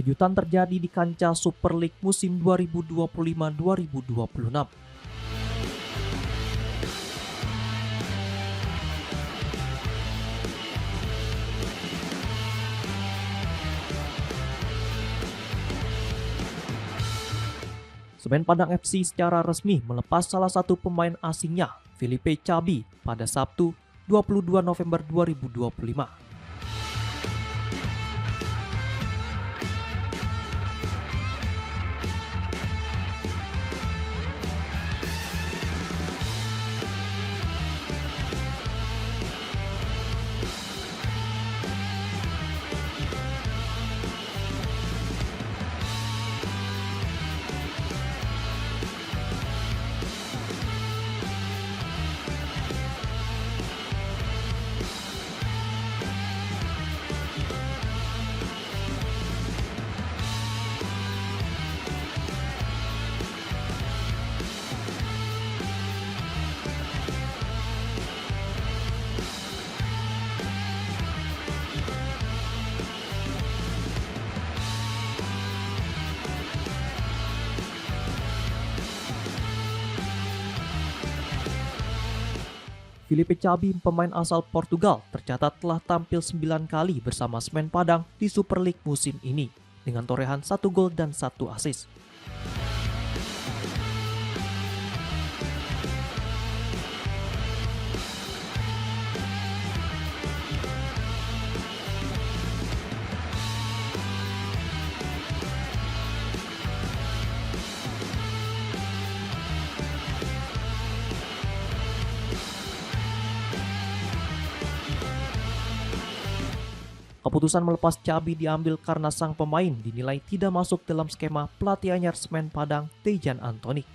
Kejutan terjadi di kancah Super League musim 2025-2026. Semen Padang FC secara resmi melepas salah satu pemain asingnya, Filipe Chabi, pada Sabtu 22 November 2025. Filipe Chabi, pemain asal Portugal, tercatat telah tampil 9 kali bersama Semen Padang di Super League musim ini, dengan torehan 1 gol dan 1 assist. Keputusan melepas Chabi diambil karena sang pemain dinilai tidak masuk dalam skema pelatih anyar Semen Padang, Dejan Anthony.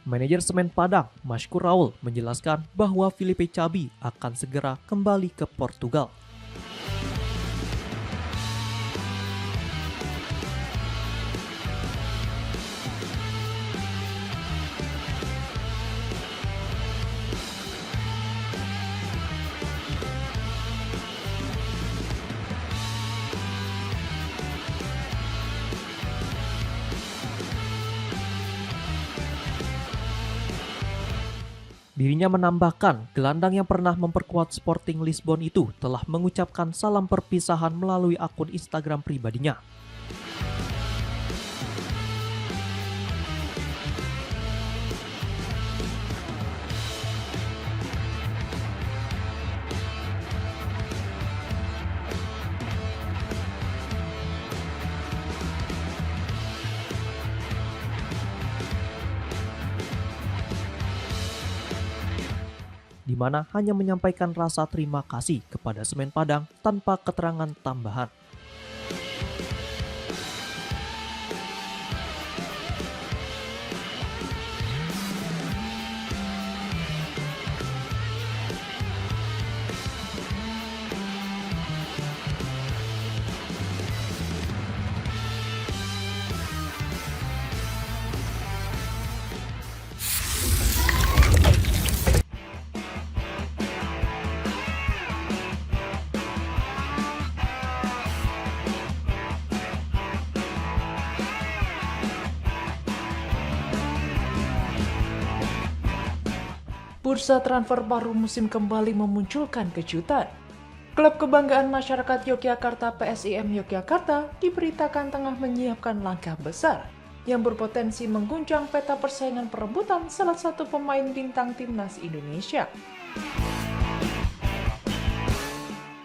Manajer Semen Padang, Mashkur Raul, menjelaskan bahwa Filipe Chabi akan segera kembali ke Portugal. Dirinya menambahkan, gelandang yang pernah memperkuat Sporting Lisbon itu telah mengucapkan salam perpisahan melalui akun Instagram pribadinya. Di mana hanya menyampaikan rasa terima kasih kepada Semen Padang tanpa keterangan tambahan. Bursa transfer baru musim kembali memunculkan kejutan. Klub kebanggaan masyarakat Yogyakarta PSIM Yogyakarta diberitakan tengah menyiapkan langkah besar yang berpotensi mengguncang peta persaingan perebutan salah satu pemain bintang timnas Indonesia.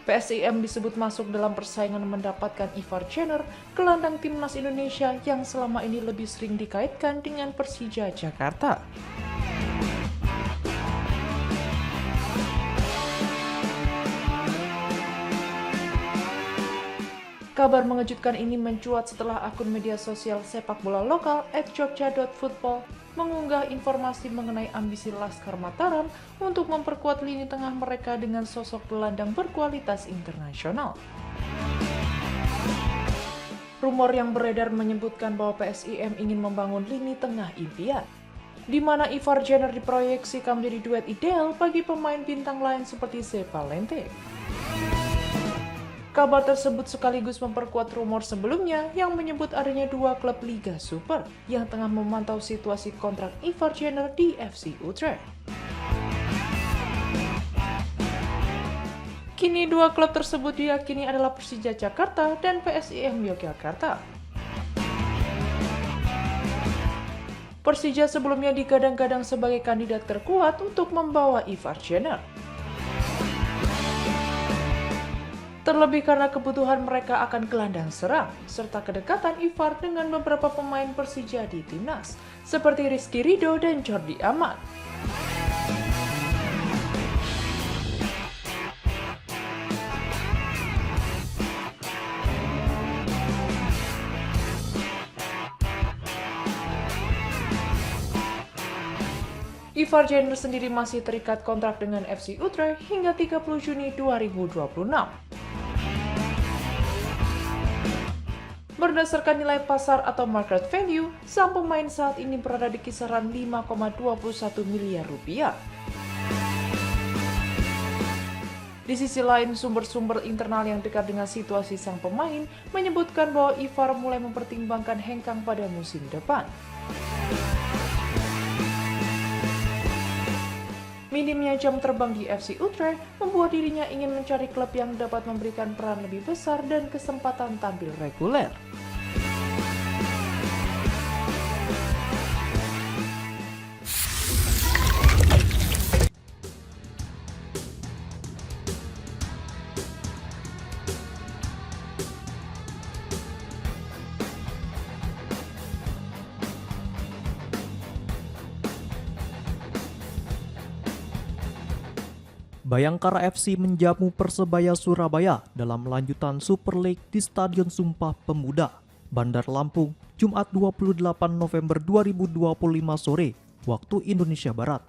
PSIM disebut masuk dalam persaingan mendapatkan Ivar Jenner, gelandang timnas Indonesia yang selama ini lebih sering dikaitkan dengan Persija Jakarta. Kabar mengejutkan ini mencuat setelah akun media sosial sepak bola lokal @jogja.football mengunggah informasi mengenai ambisi Laskar Mataram untuk memperkuat lini tengah mereka dengan sosok gelandang berkualitas internasional. Rumor yang beredar menyebutkan bahwa PSIM ingin membangun lini tengah impian, di mana Ivar Jenner diproyeksikan menjadi duet ideal bagi pemain bintang lain seperti Zepa Lente. Kabar tersebut sekaligus memperkuat rumor sebelumnya yang menyebut adanya dua klub Liga Super yang tengah memantau situasi kontrak Ivar Jenner di FC Utrecht. Kini dua klub tersebut diyakini adalah Persija Jakarta dan PSIM Yogyakarta. Persija sebelumnya digadang-gadang sebagai kandidat terkuat untuk membawa Ivar Jenner. Terlebih karena kebutuhan mereka akan gelandang serang, serta kedekatan Ivar dengan beberapa pemain Persija di timnas, seperti Rizky Ridho dan Jordi Amat. Ivar Jenner sendiri masih terikat kontrak dengan FC Utrecht hingga 30 Juni 2026. Berdasarkan nilai pasar atau market value, sang pemain saat ini berada di kisaran 5,21 miliar rupiah. Di sisi lain, sumber-sumber internal yang dekat dengan situasi sang pemain menyebutkan bahwa Ivar mulai mempertimbangkan hengkang pada musim depan. Minimnya jam terbang di FC Utrecht membuat dirinya ingin mencari klub yang dapat memberikan peran lebih besar dan kesempatan tampil reguler. Bayangkara FC menjamu Persebaya Surabaya dalam lanjutan Super League di Stadion Sumpah Pemuda, Bandar Lampung, Jumat 28 November 2025 sore, waktu Indonesia Barat.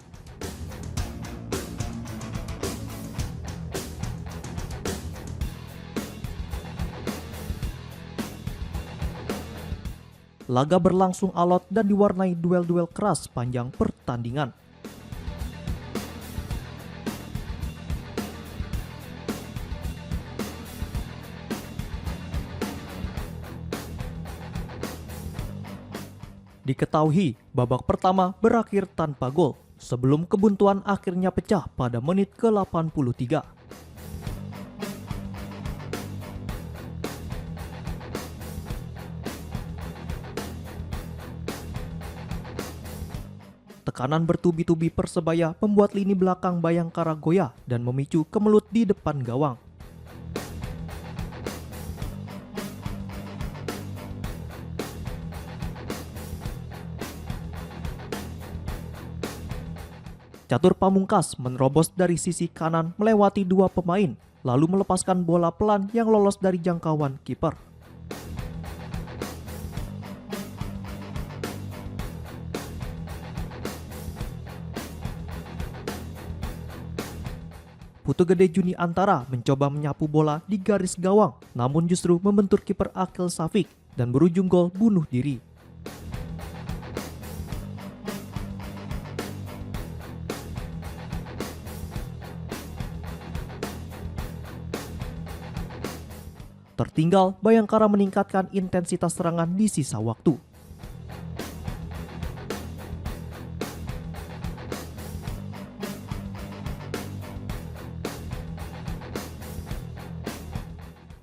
Laga berlangsung alot dan diwarnai duel-duel keras panjang pertandingan. Diketahui, babak pertama berakhir tanpa gol, sebelum kebuntuan akhirnya pecah pada menit ke-83. Tekanan bertubi-tubi Persebaya membuat lini belakang Bayangkara goyah dan memicu kemelut di depan gawang. Catur Pamungkas menerobos dari sisi kanan melewati dua pemain, lalu melepaskan bola pelan yang lolos dari jangkauan kiper. Putu Gede Juni Antara mencoba menyapu bola di garis gawang, namun justru membentur kiper Akil Safik dan berujung gol bunuh diri. Tertinggal, Bayangkara meningkatkan intensitas serangan di sisa waktu.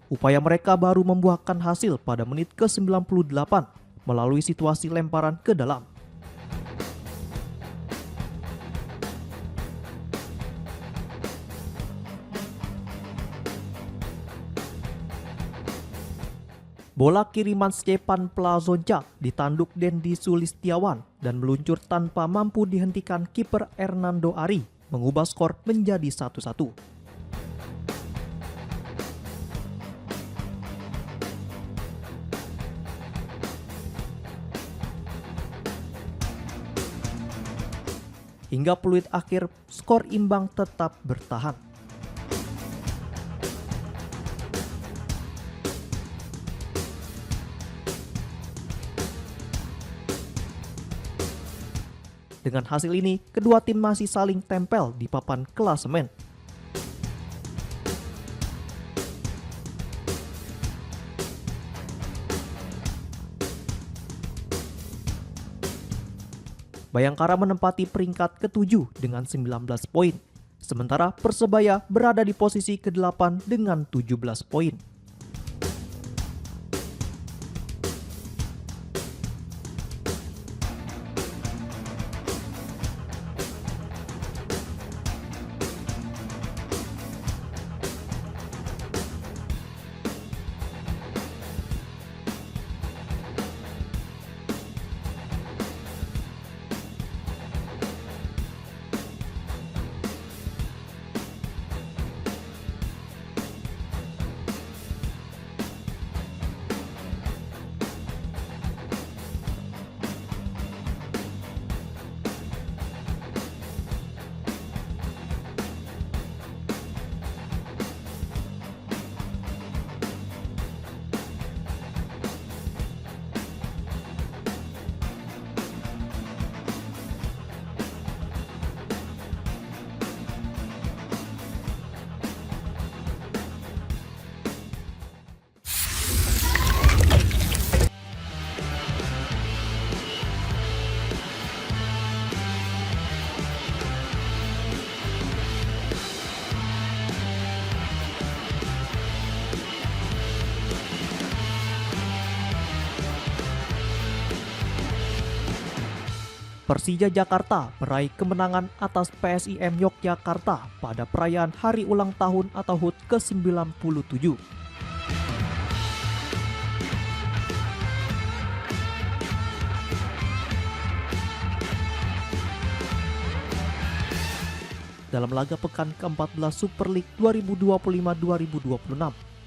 Upaya mereka baru membuahkan hasil pada menit ke-98. melalui situasi lemparan ke dalam. Bola kiriman Stepan Plazonca ditanduk Dendi Sulistiawan dan meluncur tanpa mampu dihentikan kiper Hernando Ari, mengubah skor menjadi 1-1. Hingga peluit akhir, skor imbang tetap bertahan. Dengan hasil ini, kedua tim masih saling tempel di papan klasemen. Bayangkara menempati peringkat ke-7 dengan 19 poin, sementara Persebaya berada di posisi ke-8 dengan 17 poin. Persija Jakarta meraih kemenangan atas PSIM Yogyakarta pada perayaan Hari Ulang Tahun atau HUT ke-97. Dalam laga pekan ke-14 Super League 2025-2026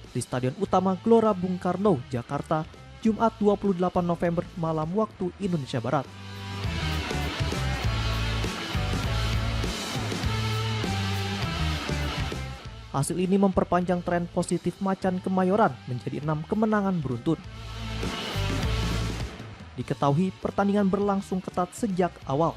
di Stadion Utama Gelora Bung Karno, Jakarta, Jumat 28 November malam waktu Indonesia Barat. Hasil ini memperpanjang tren positif Macan Kemayoran menjadi 6 kemenangan beruntun. Diketahui pertandingan berlangsung ketat sejak awal.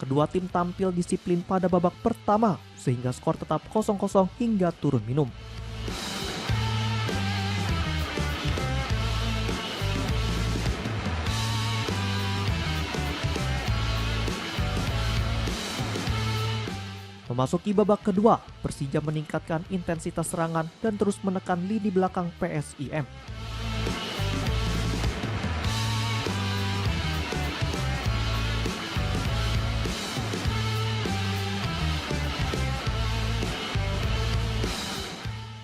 Kedua tim tampil disiplin pada babak pertama sehingga skor tetap 0-0 hingga turun minum. Memasuki babak kedua, Persija meningkatkan intensitas serangan dan terus menekan lini belakang PSIM.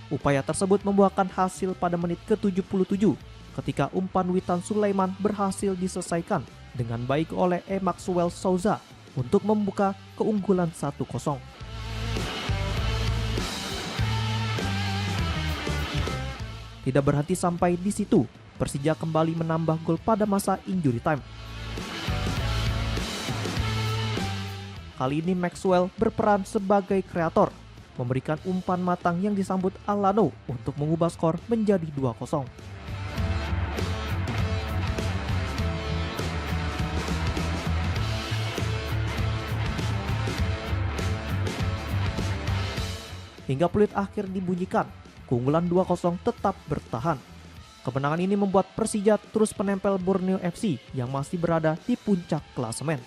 Upaya tersebut membuahkan hasil pada menit ke-77 ketika umpan Witan Sulaiman berhasil diselesaikan dengan baik oleh Maxwell Souza untuk membuka keunggulan 1-0. Tidak berhenti sampai di situ, Persija kembali menambah gol pada masa injury time. Kali ini Maxwell berperan sebagai kreator, memberikan umpan matang yang disambut Alano untuk mengubah skor menjadi 2-0. Hingga peluit akhir dibunyikan, keunggulan 2-0 tetap bertahan. Kemenangan ini membuat Persija terus menempel Borneo FC yang masih berada di puncak klasemen.